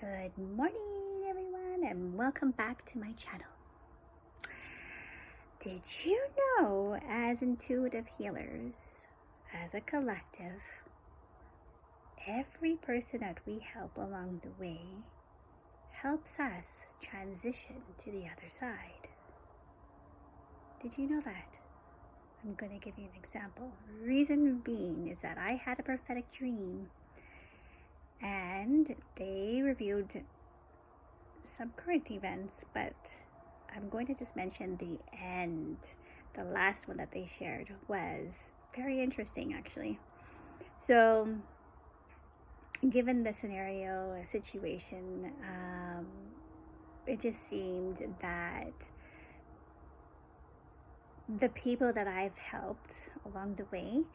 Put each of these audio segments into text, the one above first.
Good morning, everyone, and welcome back to my channel. Did you know, as intuitive healers, as a collective, every person that we help along the way helps us transition to the other side? Did you know that? I'm going to give you an example. Reason being is that I had a prophetic dream, and they reviewed some current events, but I'm going to just mention the end. The last one that they shared was very interesting, actually. So, given the scenario, a situation, it just seemed that the people that I've helped along the way,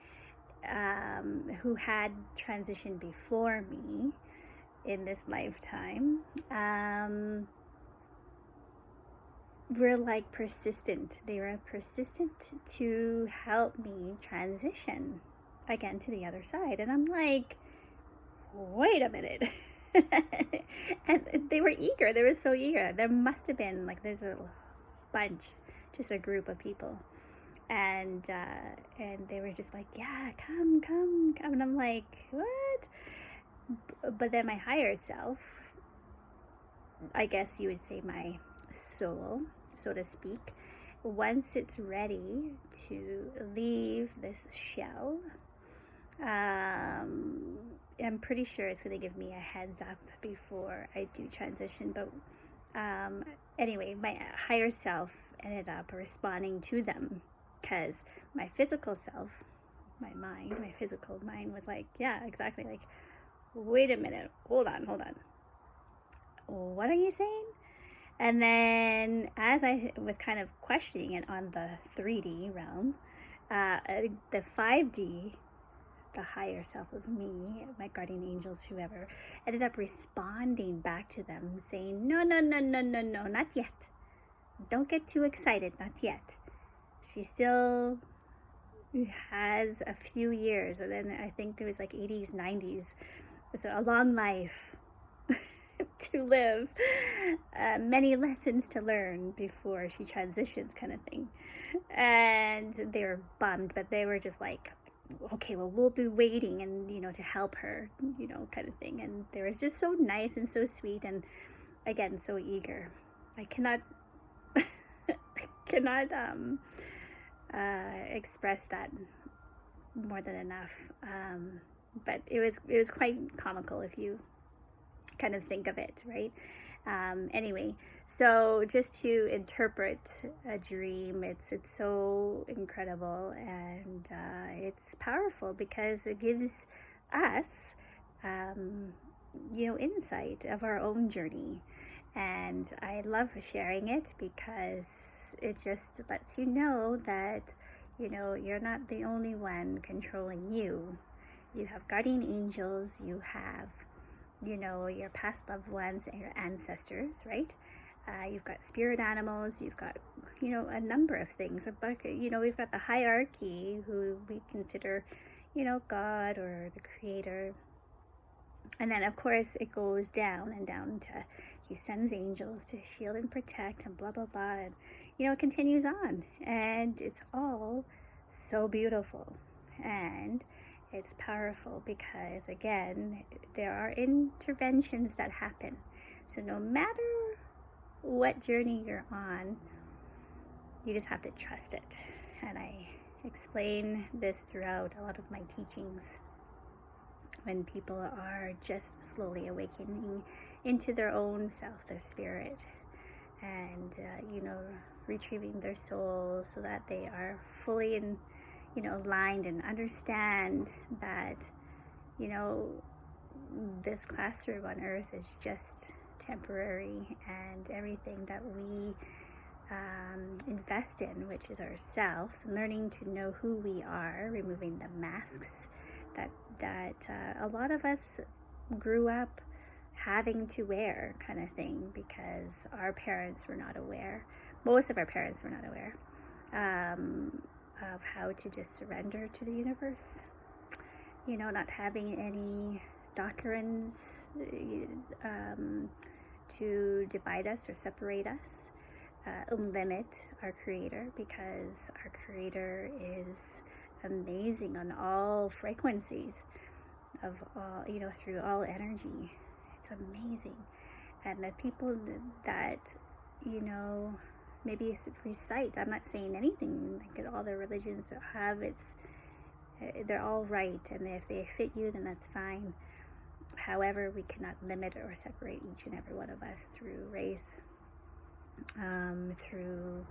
who had transitioned before me in this lifetime, were like persistent. They were persistent to help me transition again to the other side. And I'm like, wait a minute. And they were eager. They were so eager. There must have been like, there's a bunch, just a group of people. And they were just like, yeah, come. And I'm like, what? But then my higher self, I guess you would say my soul, so to speak, once it's ready to leave this shell, I'm pretty sure it's going to give me a heads up before I do transition. But anyway, my higher self ended up responding to them, because my physical self, my physical mind was like, yeah, exactly, like, wait a minute, hold on, what are you saying? And then as I was kind of questioning it on the 3D realm, the 5D, the higher self of me, my guardian angels, whoever, ended up responding back to them saying, no, not yet. Don't get too excited, not yet. She still has a few years, and then I think there was like 80s, 90s. So a long life to live, many lessons to learn before she transitions, kind of thing. And they were bummed, but they were just like, okay, well, we'll be waiting, and to help her, kind of thing. And they were just so nice and so sweet, and again, so eager. I cannot express that more than enough. But it was quite comical if you kind of think of it, right? Anyway, so just to interpret a dream, it's so incredible, and it's powerful because it gives us insight of our own journey. And I love sharing it because it just lets you know that you're not the only one controlling you. You have guardian angels, you have your past loved ones and your ancestors, right? You've got spirit animals, you've got a number of things. But we've got the hierarchy, who we consider God or the creator. And then of course it goes down and down to he sends angels to shield and protect and blah blah blah, and it continues on, and it's all so beautiful and it's powerful because, again, there are interventions that happen. So no matter what journey you're on, you just have to trust it. And I explain this throughout a lot of my teachings. When people are just slowly awakening into their own self, their spirit, and retrieving their soul so that they are fully aligned and understand that this classroom on earth is just temporary, and everything that we invest in, which is ourself, learning to know who we are, removing the masks that a lot of us grew up having to wear, kind of thing, because our parents were not aware. Most of our parents were not aware of how to just surrender to the universe. Not having any doctrines to divide us or separate us, limit our Creator, because our Creator is amazing on all frequencies of all, through all energy. It's amazing. And the people that, maybe recite, I'm not saying anything like all the religions have, they're all right, and if they fit you, then that's fine. However, we cannot limit or separate each and every one of us through race, through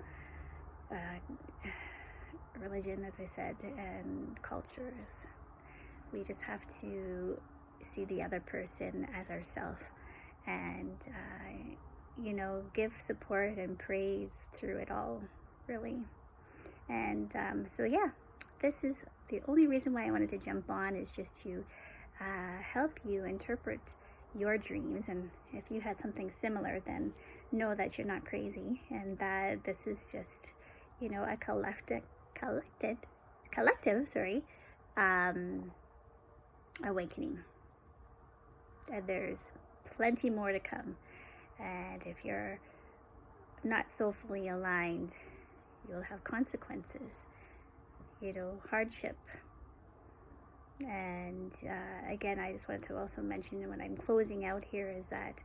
religion, as I said, and cultures. We just have to see the other person as ourself, and give support and praise through it all, really. And so yeah, this is the only reason why I wanted to jump on, is just to help you interpret your dreams. And if you had something similar, then know that you're not crazy, and that this is just a collective awakening, and there's plenty more to come. And if you're not so fully aligned, you'll have consequences, hardship. And again, I just wanted to also mention, when I'm closing out here, is that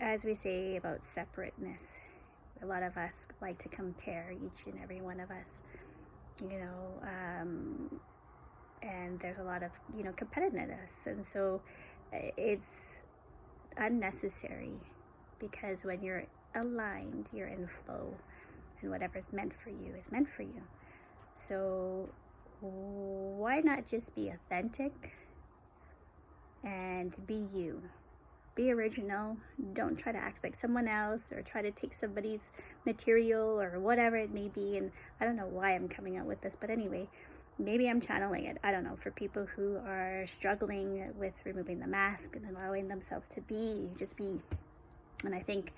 as we say about separateness, a lot of us like to compare, each and every one of us, and there's a lot of competitiveness, and so it's unnecessary, because when you're aligned, you're in flow, and whatever's meant for you is meant for you. So why not just be authentic and be you? Be original. Don't try to act like someone else, or try to take somebody's material, or whatever it may be. And I don't know why I'm coming out with this, but anyway, maybe I'm channeling it. I don't know. For people who are struggling with removing the mask and allowing themselves to just be. And I think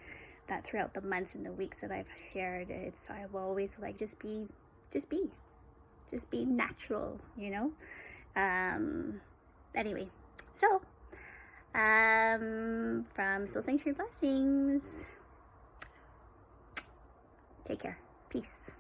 that throughout the months and the weeks that I've shared, I've always just be natural, Anyway, so from Soul Sanctuary Blessings, take care. Peace.